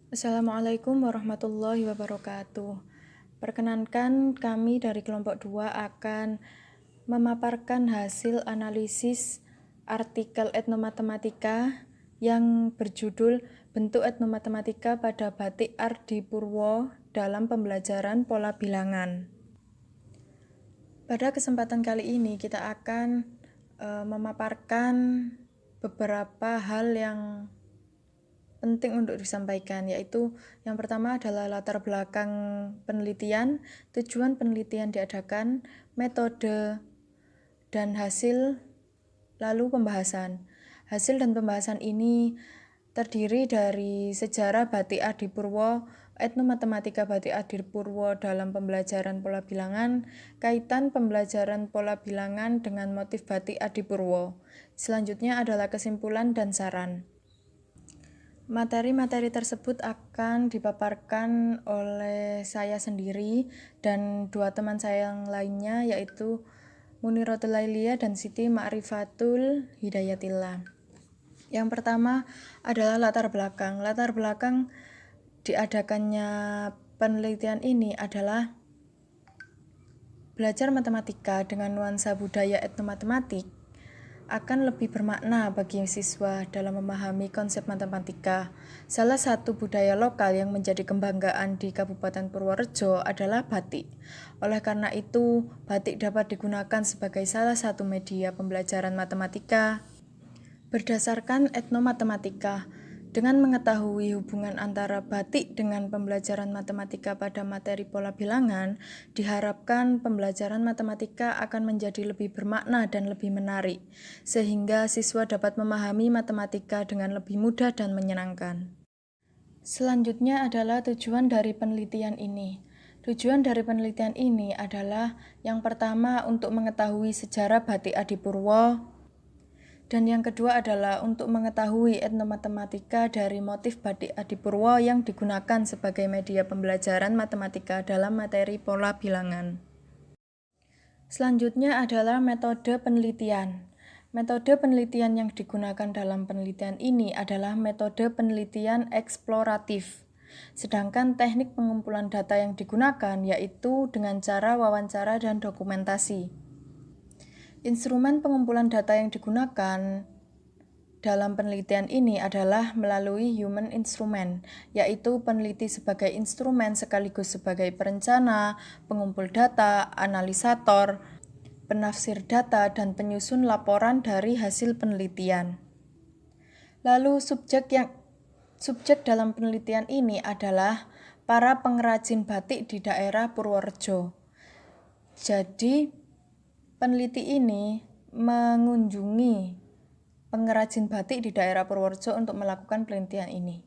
Assalamualaikum warahmatullahi wabarakatuh. Perkenankan kami dari kelompok 2 akan memaparkan hasil analisis artikel etnomatematika yang berjudul Bentuk Etnomatematika pada Batik Ardipurwo dalam Pembelajaran Pola Bilangan. Pada kesempatan kali ini kita akan memaparkan beberapa hal yang penting untuk disampaikan, yaitu yang pertama adalah latar belakang penelitian, tujuan penelitian diadakan, metode, dan hasil, lalu pembahasan. Hasil dan pembahasan ini terdiri dari sejarah Batik Ardipurwo, etnomatematika Batik Ardipurwo dalam pembelajaran pola bilangan, kaitan pembelajaran pola bilangan dengan motif Batik Ardipurwo. Selanjutnya adalah kesimpulan dan saran. Materi-materi tersebut akan dipaparkan oleh saya sendiri dan dua teman saya yang lainnya, yaitu Muniratul Lailia dan Siti Ma'rifatul Hidayatillah. Yang pertama adalah latar belakang. Latar belakang diadakannya penelitian ini adalah belajar matematika dengan nuansa budaya etnomatematik akan lebih bermakna bagi siswa dalam memahami konsep matematika. Salah satu budaya lokal yang menjadi kebanggaan di Kabupaten Purworejo adalah batik. Oleh karena itu, batik dapat digunakan sebagai salah satu media pembelajaran matematika. Berdasarkan etnomatematika, dengan mengetahui hubungan antara batik dengan pembelajaran matematika pada materi pola bilangan, diharapkan pembelajaran matematika akan menjadi lebih bermakna dan lebih menarik, sehingga siswa dapat memahami matematika dengan lebih mudah dan menyenangkan. Selanjutnya adalah tujuan dari penelitian ini. Tujuan dari penelitian ini adalah yang pertama untuk mengetahui sejarah Batik Ardipurwo, dan yang kedua adalah untuk mengetahui etnomatematika dari motif Batik Ardipurwo yang digunakan sebagai media pembelajaran matematika dalam materi pola bilangan. Selanjutnya adalah metode penelitian. Metode penelitian yang digunakan dalam penelitian ini adalah metode penelitian eksploratif. Sedangkan teknik pengumpulan data yang digunakan yaitu dengan cara wawancara dan dokumentasi. Instrumen pengumpulan data yang digunakan dalam penelitian ini adalah melalui human instrument, yaitu peneliti sebagai instrumen sekaligus sebagai perencana, pengumpul data, analisator, penafsir data, dan penyusun laporan dari hasil penelitian. Lalu subjek dalam penelitian ini adalah para pengrajin batik di daerah Purworejo. Jadi, peneliti ini mengunjungi pengrajin batik di daerah Purworejo untuk melakukan penelitian ini.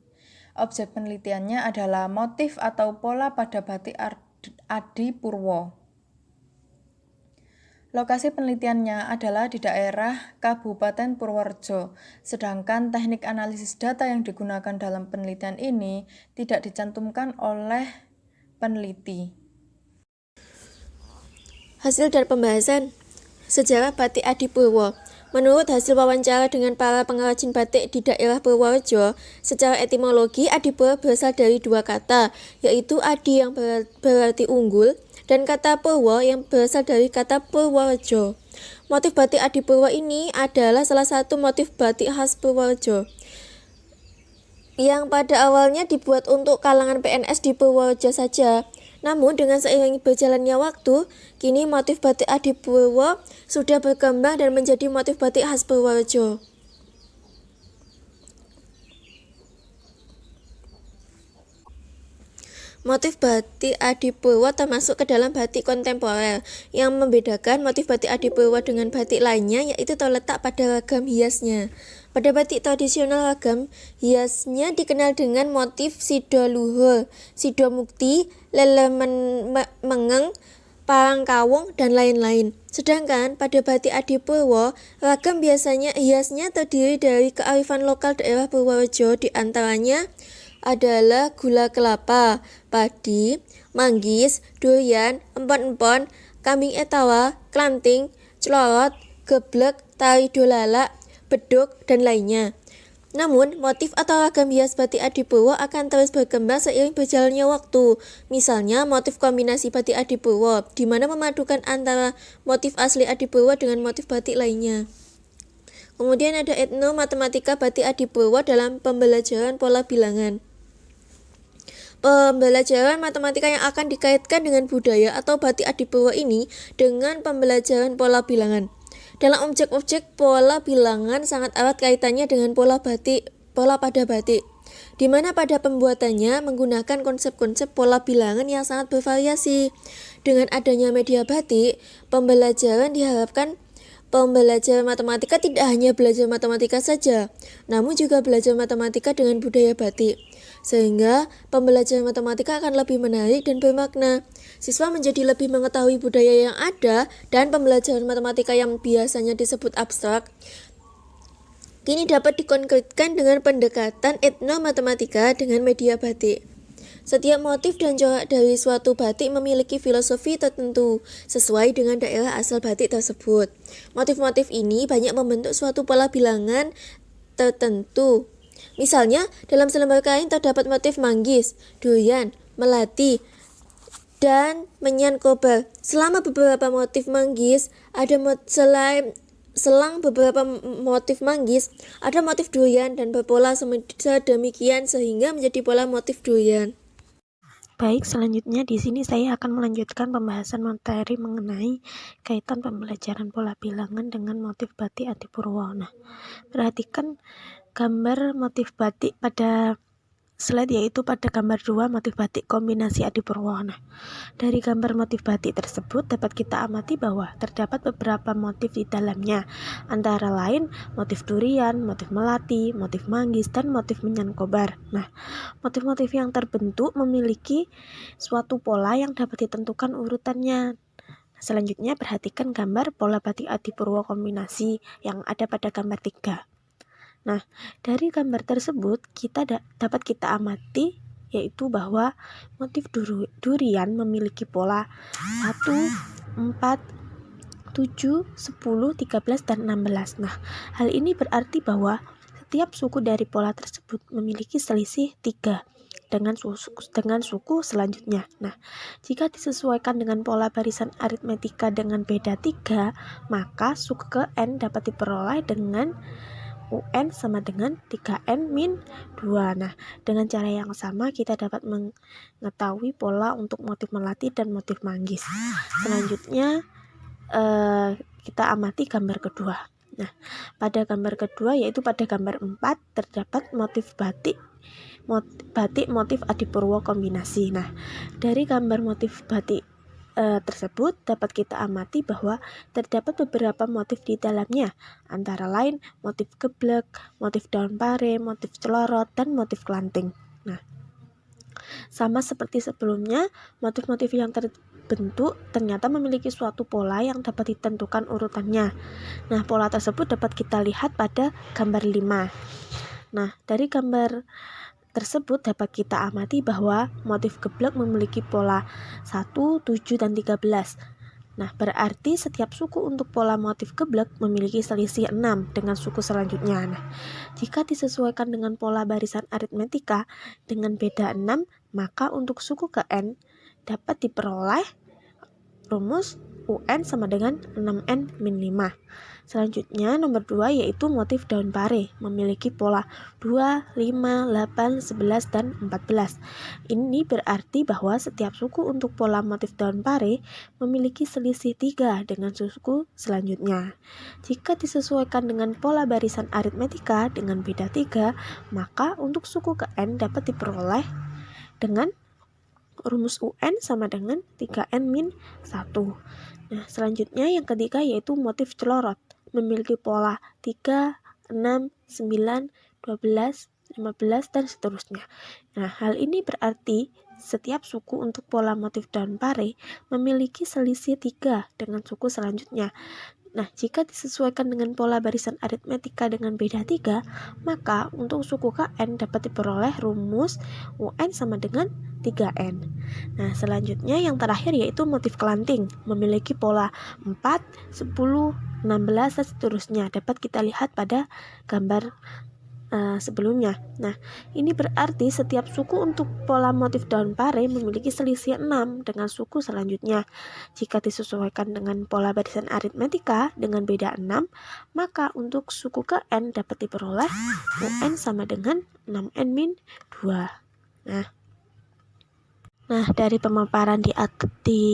Objek penelitiannya adalah motif atau pola pada batik Ardipurwo. Lokasi penelitiannya adalah di daerah Kabupaten Purworejo, sedangkan teknik analisis data yang digunakan dalam penelitian ini tidak dicantumkan oleh peneliti. Hasil dan pembahasan sejarah Batik Ardipurwo. Menurut hasil wawancara dengan para pengrajin batik di daerah Purworejo, secara etimologi Ardipurwo berasal dari dua kata, yaitu Adi yang berarti unggul dan kata Purwo yang berasal dari kata Purworejo. Motif batik Ardipurwo ini adalah salah satu motif batik khas Purworejo yang pada awalnya dibuat untuk kalangan PNS di Purworejo saja. Namun dengan seiring berjalannya waktu, kini motif batik Ardipurwo sudah berkembang dan menjadi motif batik khas Purworejo. Motif batik Ardipurwo termasuk ke dalam batik kontemporer. Yang membedakan motif batik Ardipurwo dengan batik lainnya yaitu terletak pada ragam hiasnya. Pada batik tradisional ragam hiasnya dikenal dengan motif sido luhur, sido mukti, lele mengeng, parang kawung, dan lain-lain. Sedangkan pada batik Ardipurwo, ragam hiasnya terdiri dari kearifan lokal daerah Purworejo, di antaranya adalah gula kelapa, padi, manggis, durian, empon-empon, kambing etawa, klanting, celorot, geblek, tari dolala, beduk, dan lainnya. Namun, motif atau ragam hias batik Adipurwo akan terus berkembang seiring berjalannya waktu. Misalnya, motif kombinasi batik Adipurwo, di mana memadukan antara motif asli Adipurwo dengan motif batik lainnya. Kemudian ada etnomatematika batik Adipurwo dalam pembelajaran pola bilangan. Pembelajaran matematika yang akan dikaitkan dengan budaya atau batik Adipurwo ini dengan pembelajaran pola bilangan. Dalam objek-objek pola bilangan sangat erat kaitannya dengan pola pada batik, di mana pada pembuatannya menggunakan konsep-konsep pola bilangan yang sangat bervariasi. Dengan adanya media batik, pembelajaran matematika tidak hanya belajar matematika saja, namun juga belajar matematika dengan budaya batik. Sehingga pembelajaran matematika akan lebih menarik dan bermakna. Siswa menjadi lebih mengetahui budaya yang ada dan pembelajaran matematika yang biasanya disebut abstrak kini dapat dikonkretkan dengan pendekatan etnomatematika dengan media batik. Setiap motif dan corak dari suatu batik memiliki filosofi tertentu sesuai dengan daerah asal batik tersebut. Motif-motif ini banyak membentuk suatu pola bilangan tertentu. Misalnya, dalam selembar kain terdapat motif manggis, durian, melati, dan menyan kobar. Selama beberapa motif manggis, selang beberapa motif manggis, ada motif durian dan berpola sedemikian sehingga menjadi pola motif durian. Baik, selanjutnya di sini saya akan melanjutkan pembahasan materi mengenai kaitan pembelajaran pola bilangan dengan motif batik Adipurwo. Nah, perhatikan gambar motif batik pada slide, yaitu pada gambar 2 motif batik kombinasi Adipurwo. Nah, dari gambar motif batik tersebut dapat kita amati bahwa terdapat beberapa motif di dalamnya, antara lain motif durian, motif melati, motif manggis, dan motif menyan kobar. Nah, motif-motif yang terbentuk memiliki suatu pola yang dapat ditentukan urutannya. Selanjutnya perhatikan gambar pola batik Adipurwo kombinasi yang ada pada gambar 3. Nah, dari gambar tersebut dapat kita amati yaitu bahwa motif durian memiliki pola 1, 4, 7, 10, 13, dan 16. Nah, hal ini berarti bahwa setiap suku dari pola tersebut memiliki selisih 3 dengan suku selanjutnya. Nah, jika disesuaikan dengan pola barisan aritmetika dengan beda 3, maka suku ke N dapat diperoleh dengan UN sama dengan 3N min 2. Nah, dengan cara yang sama kita dapat mengetahui pola untuk motif melati dan motif manggis. Selanjutnya kita amati gambar kedua. Nah, pada gambar kedua yaitu pada gambar 4 terdapat motif batik motif Adipurwo kombinasi. Nah, dari gambar motif batik tersebut dapat kita amati bahwa terdapat beberapa motif di dalamnya, antara lain motif geblek, motif daun pare, motif celorot, dan motif kelanting. Nah, sama seperti sebelumnya, motif-motif yang terbentuk ternyata memiliki suatu pola yang dapat ditentukan urutannya. Nah, pola tersebut dapat kita lihat pada gambar 5. Nah, dari gambar tersebut dapat kita amati bahwa motif geblek memiliki pola 1, 7, dan 13. Nah, berarti setiap suku untuk pola motif geblek memiliki selisih 6 dengan suku selanjutnya. Nah, jika disesuaikan dengan pola barisan aritmetika dengan beda 6, maka untuk suku ke N dapat diperoleh rumus UN sama dengan 6N min 5. Selanjutnya nomor 2 yaitu motif daun pare memiliki pola 2, 5, 8, 11, dan 14. Ini berarti bahwa setiap suku untuk pola motif daun pare memiliki selisih 3 dengan suku selanjutnya. Jika disesuaikan dengan pola barisan aritmetika dengan beda 3, maka untuk suku ke N dapat diperoleh dengan rumus UN sama dengan 3N min 1. Nah, selanjutnya yang ketiga yaitu motif celorot memiliki pola 3, 6, 9, 12, 15, dan seterusnya. Nah, hal ini berarti setiap suku untuk pola motif daun pare memiliki selisih 3 dengan suku selanjutnya. Nah, jika disesuaikan dengan pola barisan aritmetika dengan beda 3, maka untuk suku KN dapat diperoleh rumus UN sama dengan 3N. Nah, selanjutnya yang terakhir yaitu motif kelanting memiliki pola 4, 10, 16, dan seterusnya. Dapat kita lihat pada gambar sebelumnya. Nah, ini berarti setiap suku untuk pola motif daun pare memiliki selisih 6 dengan suku selanjutnya. Jika disesuaikan dengan pola barisan aritmetika dengan beda 6, maka untuk suku ke N dapat diperoleh UN sama dengan 6N-2. Nah, dari pemaparan di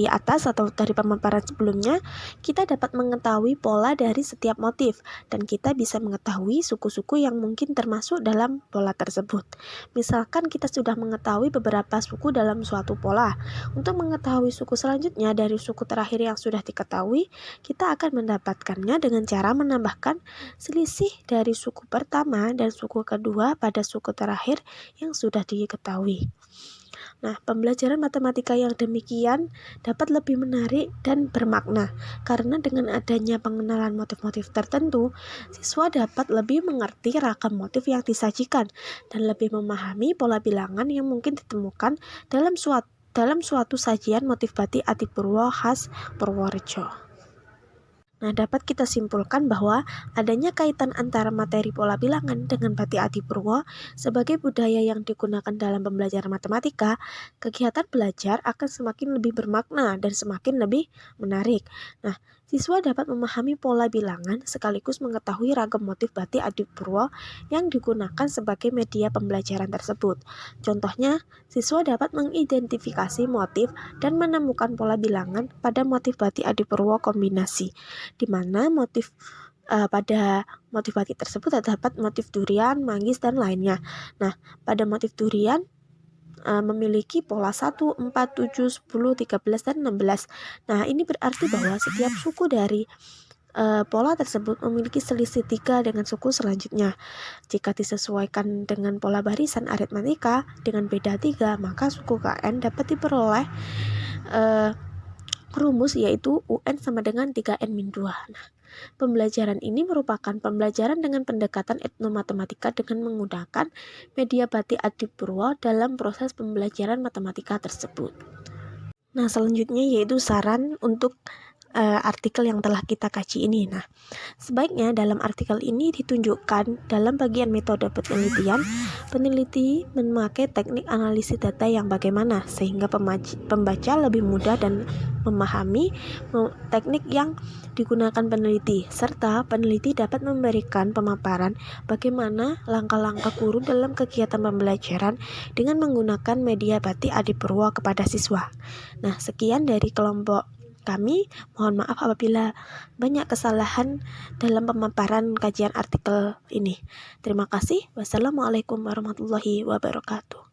atas atau dari pemaparan sebelumnya, kita dapat mengetahui pola dari setiap motif, dan kita bisa mengetahui suku-suku yang mungkin termasuk dalam pola tersebut. Misalkan kita sudah mengetahui beberapa suku dalam suatu pola. Untuk mengetahui suku selanjutnya dari suku terakhir yang sudah diketahui, kita akan mendapatkannya dengan cara menambahkan selisih dari suku pertama dan suku kedua pada suku terakhir yang sudah diketahui. Nah, pembelajaran matematika yang demikian dapat lebih menarik dan bermakna, karena dengan adanya pengenalan motif-motif tertentu, siswa dapat lebih mengerti ragam motif yang disajikan dan lebih memahami pola bilangan yang mungkin ditemukan dalam suatu sajian motif batik Adipurwo khas Purworejo. Nah, dapat kita simpulkan bahwa adanya kaitan antara materi pola bilangan dengan batik Adipurwo sebagai budaya yang digunakan dalam pembelajaran matematika, kegiatan belajar akan semakin lebih bermakna dan semakin lebih menarik. Nah, siswa dapat memahami pola bilangan sekaligus mengetahui ragam motif batik Adipurwo yang digunakan sebagai media pembelajaran tersebut. Contohnya, siswa dapat mengidentifikasi motif dan menemukan pola bilangan pada motif batik Adipurwo kombinasi, di mana pada motif batik tersebut terdapat motif durian, manggis, dan lainnya. Nah, pada motif durian memiliki pola 1, 4, 7, 10, 13, dan 16. Nah, ini berarti bahwa setiap suku dari pola tersebut memiliki selisih 3 dengan suku selanjutnya. Jika disesuaikan dengan pola barisan aritmetika dengan beda 3, maka suku KN dapat diperoleh rumus yaitu UN sama dengan 3N-2. Nah, pembelajaran ini merupakan pembelajaran dengan pendekatan etnomatematika dengan menggunakan media batik Adipurwo dalam proses pembelajaran matematika tersebut. Nah, selanjutnya yaitu saran untuk artikel yang telah kita kaji ini. Nah, sebaiknya dalam artikel ini ditunjukkan dalam bagian metode penelitian, peneliti memakai teknik analisis data yang bagaimana sehingga pembaca lebih mudah dan memahami teknik yang digunakan peneliti, serta peneliti dapat memberikan pemaparan bagaimana langkah-langkah guru dalam kegiatan pembelajaran dengan menggunakan media batik Adipurwo kepada siswa. Nah, sekian dari kelompok kami. Mohon maaf apabila banyak kesalahan dalam pemaparan kajian artikel ini. Terima kasih. Wassalamualaikum warahmatullahi wabarakatuh.